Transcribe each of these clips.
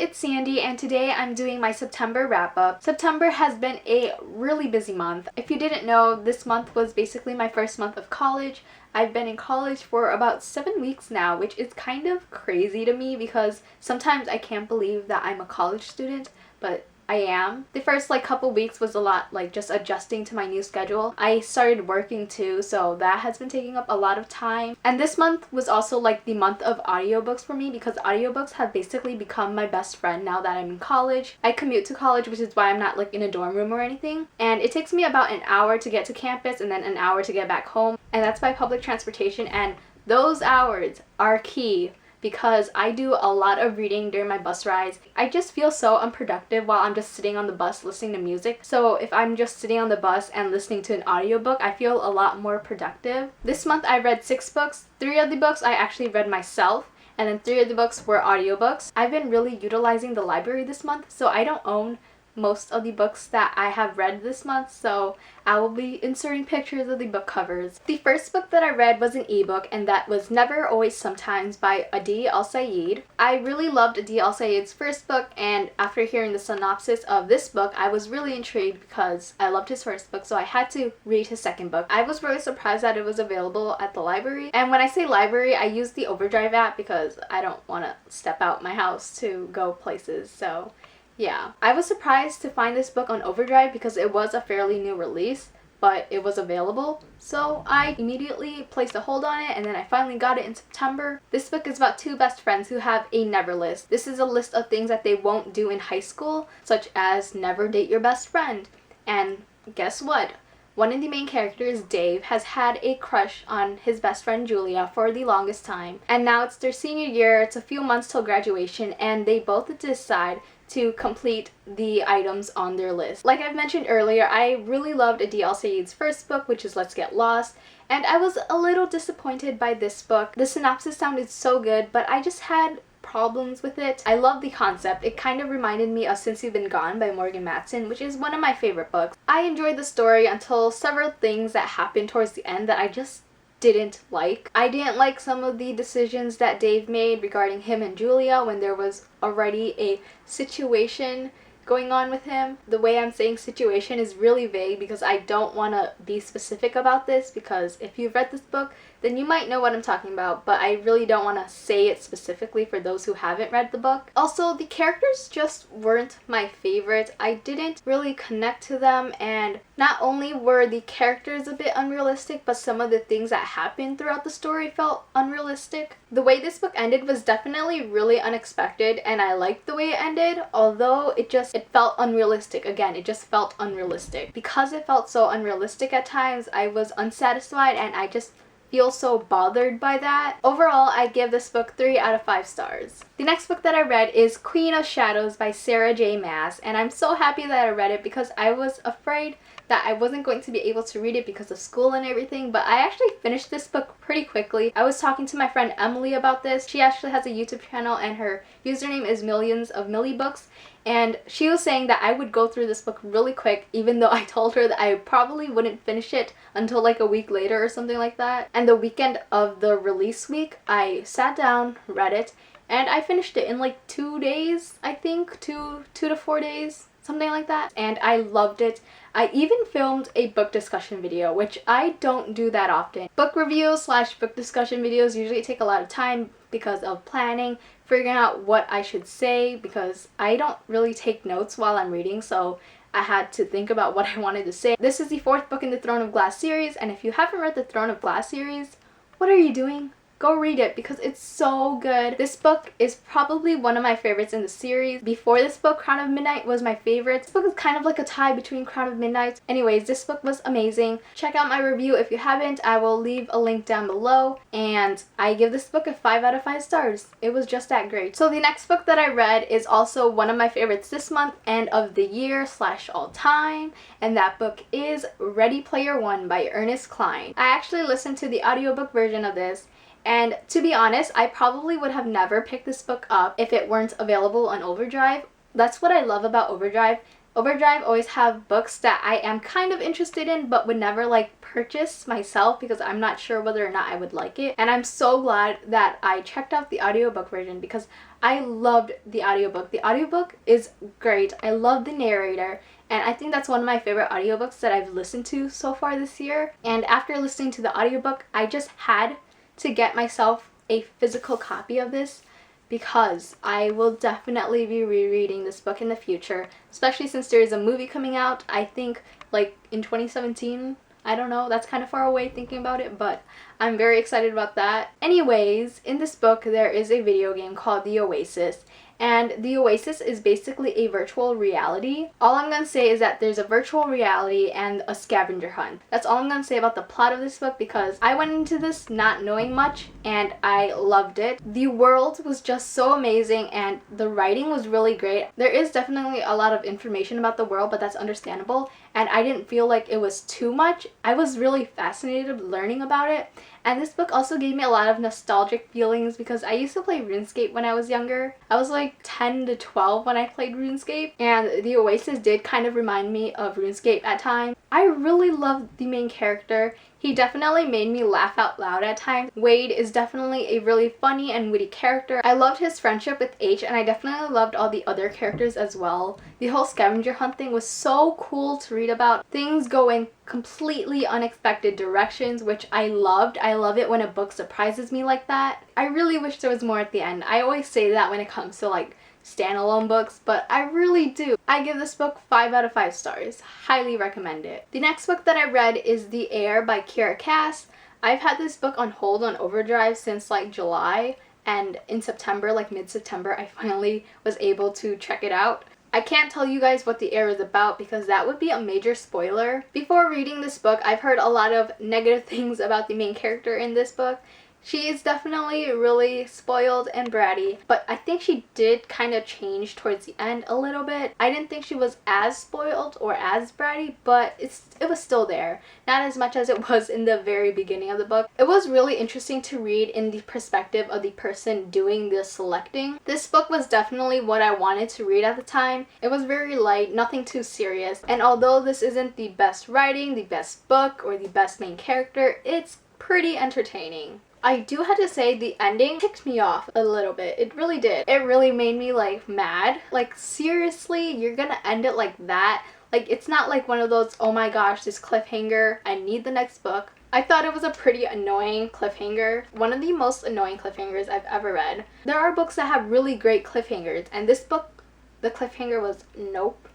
it's Sandy, and today I'm doing my September wrap-up. September has been a really busy month. If you didn't know, this month was basically my first month of college. I've been in college for about 7 weeks now, which is kind of crazy to me because sometimes I can't believe that I'm a college student, but I am. The first couple weeks was a lot just adjusting to my new schedule. I started working too, so that has been taking up a lot of time. And this month was also the month of audiobooks for me because audiobooks have basically become my best friend now that I'm in college. I commute to college, which is why I'm not in a dorm room or anything. And it takes me about an hour to get to campus and then an hour to get back home. And that's by public transportation, and those hours are key because I do a lot of reading during my bus rides. I just feel so unproductive while I'm just sitting on the bus listening to music. So if I'm just sitting on the bus and listening to an audiobook, I feel a lot more productive. This month I read 6 books. 3 of the books I actually read myself, and then 3 of the books were audiobooks. I've been really utilizing the library this month, so I don't own most of the books that I have read this month, so I will be inserting pictures of the book covers. The first book that I read was an ebook, and that was Never Always Sometimes by Adi Al-Said. I really loved Adi Al-Said's first book, and after hearing the synopsis of this book, I was really intrigued because I loved his first book, so I had to read his second book. I was really surprised that it was available at the library, and when I say library, I use the Overdrive app because I don't want to step out my house to go places, so yeah. I was surprised to find this book on Overdrive because it was a fairly new release, but it was available. So I immediately placed a hold on it, and then I finally got it in September. This book is about 2 best friends who have a never list. This is a list of things that they won't do in high school, such as never date your best friend. And guess what? One of the main characters, Dave, has had a crush on his best friend Julia for the longest time. And now it's their senior year, it's a few months till graduation, and they both decide to complete the items on their list. Like I've mentioned earlier, I really loved Adi Al-Said's first book, which is Let's Get Lost, and I was a little disappointed by this book. The synopsis sounded so good, but I just had problems with it. I love the concept. It kind of reminded me of Since You've Been Gone by Morgan Matson, which is one of my favorite books. I enjoyed the story until several things that happened towards the end that I just didn't like. I didn't like some of the decisions that Dave made regarding him and Julia when there was already a situation going on with him. The way I'm saying situation is really vague because I don't want to be specific about this, because if you've read this book, then you might know what I'm talking about, but I really don't want to say it specifically for those who haven't read the book. Also, the characters just weren't my favorite. I didn't really connect to them, and not only were the characters a bit unrealistic, but some of the things that happened throughout the story felt unrealistic. The way this book ended was definitely really unexpected, and I liked the way it ended, although it felt unrealistic. Again, it just felt unrealistic. Because it felt so unrealistic at times, I was unsatisfied, and I just feel so bothered by that. Overall, I give this book 3 out of 5 stars. The next book that I read is Queen of Shadows by Sarah J. Maas, and I'm so happy that I read it because I was afraid that I wasn't going to be able to read it because of school and everything, but I actually finished this book pretty quickly. I was talking to my friend Emily about this. She actually has a YouTube channel and her username is Millions of Millie Books, and she was saying that I would go through this book really quick, even though I told her that I probably wouldn't finish it until a week later or something like that. And the weekend of the release week, I sat down, read it, and I finished it in 2 days, I think, 2 to 4 days, something like that, and I loved it. I even filmed a book discussion video, which I don't do that often. Book reviews / book discussion videos usually take a lot of time because of planning, figuring out what I should say, because I don't really take notes while I'm reading, so I had to think about what I wanted to say. This is the 4th book in the Throne of Glass series, and if you haven't read the Throne of Glass series, what are you doing? Go read it because it's so good. This book is probably one of my favorites in the series. Before this book, Crown of Midnight was my favorite. This book is kind of like a tie between Crown of Midnight. Anyways, this book was amazing. Check out my review if you haven't. I will leave a link down below, and I give this book a 5 out of 5 stars. It was just that great. So the next book that I read is also one of my favorites this month and of the year / all time, and that book is Ready Player One by Ernest Cline. I actually listened to the audiobook version of this, and to be honest, I probably would have never picked this book up if it weren't available on Overdrive. That's what I love about Overdrive. Overdrive always have books that I am kind of interested in but would never purchase myself because I'm not sure whether or not I would like it. And I'm so glad that I checked out the audiobook version because I loved the audiobook. The audiobook is great. I love the narrator. And I think that's one of my favorite audiobooks that I've listened to so far this year. And after listening to the audiobook, I just had to get myself a physical copy of this because I will definitely be rereading this book in the future, especially since there is a movie coming out, I think like in 2017. I don't know, that's kind of far away thinking about it, but I'm very excited about that. Anyways, in this book there is a video game called The Oasis, and The Oasis is basically a virtual reality. All I'm gonna say is that there's a virtual reality and a scavenger hunt. That's all I'm gonna say about the plot of this book because I went into this not knowing much and I loved it. The world was just so amazing and the writing was really great. There is definitely a lot of information about the world, but that's understandable, and I didn't feel like it was too much. I was really fascinated learning about it. And this book also gave me a lot of nostalgic feelings because I used to play RuneScape when I was younger. I was like 10 to 12 when I played RuneScape, and the Oasis did kind of remind me of RuneScape at times. I really loved the main character. He definitely made me laugh out loud at times. Wade is definitely a really funny and witty character. I loved his friendship with H, and I definitely loved all the other characters as well. The whole scavenger hunt thing was so cool to read about. Things go in completely unexpected directions, which I loved. I love it when a book surprises me like that. I really wish there was more at the end. I always say that when it comes to like standalone books, but I really do. I give this book 5 out of 5 stars. Highly recommend it. The next book that I read is The Air by Kiera Cass. I've had this book on hold on Overdrive since like July, and in September, like mid-September, I finally was able to check it out. I can't tell you guys what The Air is about because that would be a major spoiler. Before reading this book, I've heard a lot of negative things about the main character in this book. She is definitely really spoiled and bratty, but I think she did kind of change towards the end a little bit. I didn't think she was as spoiled or as bratty, but it was still there. Not as much as it was in the very beginning of the book. It was really interesting to read in the perspective of the person doing the selecting. This book was definitely what I wanted to read at the time. It was very light, nothing too serious, and although this isn't the best writing, the best book, or the best main character, it's pretty entertaining. I do have to say the ending ticked me off a little bit. It really did. It really made me like mad. Like seriously, you're gonna end it like that? Like it's not like one of those, oh my gosh, this cliffhanger, I need the next book. I thought it was a pretty annoying cliffhanger. One of the most annoying cliffhangers I've ever read. There are books that have really great cliffhangers, and this book, the cliffhanger was nope.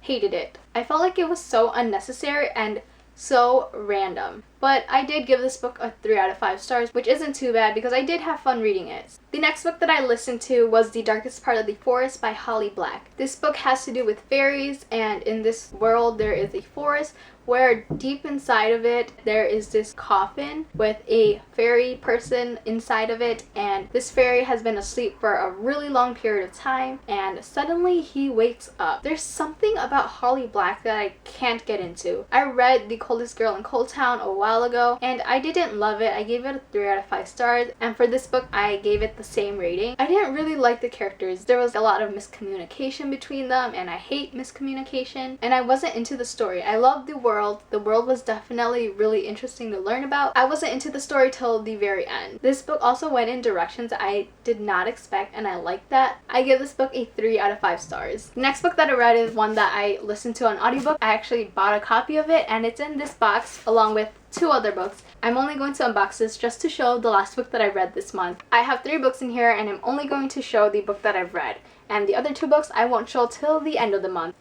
Hated it. I felt like it was so unnecessary and so random. But I did give this book a 3 out of 5 stars, which isn't too bad because I did have fun reading it. The next book that I listened to was The Darkest Part of the Forest by Holly Black. This book has to do with fairies, and in this world there is a forest where deep inside of it there is this coffin with a fairy person inside of it, and this fairy has been asleep for a really long period of time and suddenly he wakes up. There's something about Holly Black that I can't get into. I read The Coldest Girl in Cold Town a while ago and I didn't love it. I gave it a 3 out of 5 stars, and for this book I gave it the same rating. I didn't really like the characters. There was a lot of miscommunication between them, and I hate miscommunication, and I wasn't into the story. I loved the world. The world was definitely really interesting to learn about. I wasn't into the story till the very end. This book also went in directions I did not expect, and I liked that. I give this book a 3 out of 5 stars. The next book that I read is one that I listened to on audiobook. I actually bought a copy of it, and it's in this box along with 2 other books. I'm only going to unbox this just to show the last book that I read this month. I have 3 books in here, and I'm only going to show the book that I've read. And the other 2 books I won't show till the end of the month.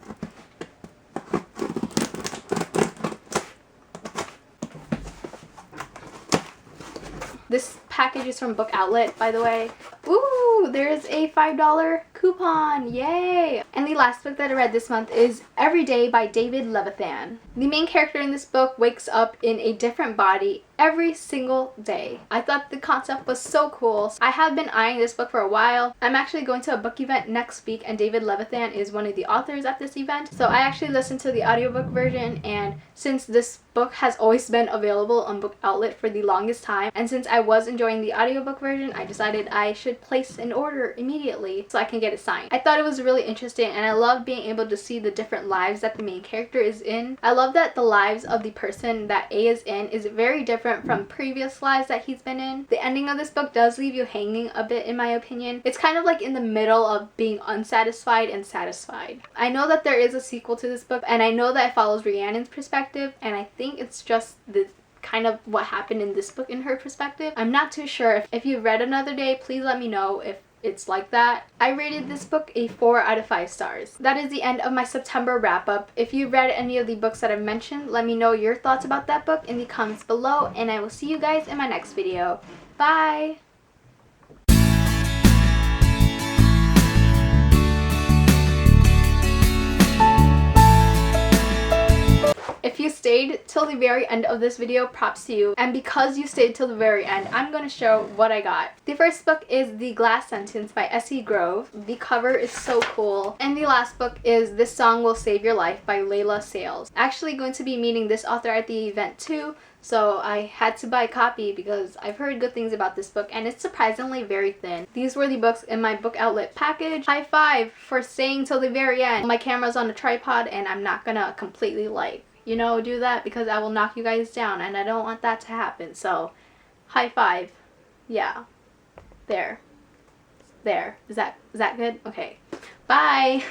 This package is from Book Outlet, by the way. Ooh, there's a $5 coupon, yay! And the last book that I read this month is Every Day by David Levithan. The main character in this book wakes up in a different body every single day. I thought the concept was so cool. I have been eyeing this book for a while. I'm actually going to a book event next week, and David Levithan is one of the authors at this event. So I actually listened to the audiobook version, and since this book has always been available on Book Outlet for the longest time, and since I was enjoying the audiobook version, I decided I should should place an order immediately so I can get it signed. I thought it was really interesting, and I love being able to see the different lives that the main character is in. I love that the lives of the person that A is in is very different from previous lives that he's been in. The ending of this book does leave you hanging a bit, in my opinion. It's kind of like in the middle of being unsatisfied and satisfied. I know that there is a sequel to this book, and I know that it follows Rhiannon's perspective, and I think it's just the kind of what happened in this book in her perspective. I'm not too sure. If you've read Another Day, please let me know if it's like that. I rated this book a 4 out of 5 stars. That is the end of my September wrap up. If you read any of the books that I've mentioned, let me know your thoughts about that book in the comments below, and I will see you guys in my next video. Bye! If you stayed till the very end of this video, props to you. And because you stayed till the very end, I'm going to show what I got. The first book is The Glass Sentence by S.E. Grove. The cover is so cool. And the last book is This Song Will Save Your Life by Layla Sales. Actually going to be meeting this author at the event too, so I had to buy a copy because I've heard good things about this book, and it's surprisingly very thin. These were the books in my book outlet package. High five for staying till the very end. My camera's on a tripod and I'm not gonna completely do that because I will knock you guys down, and I don't want that to happen. So high five. Yeah. There. Is that good? Okay. Bye.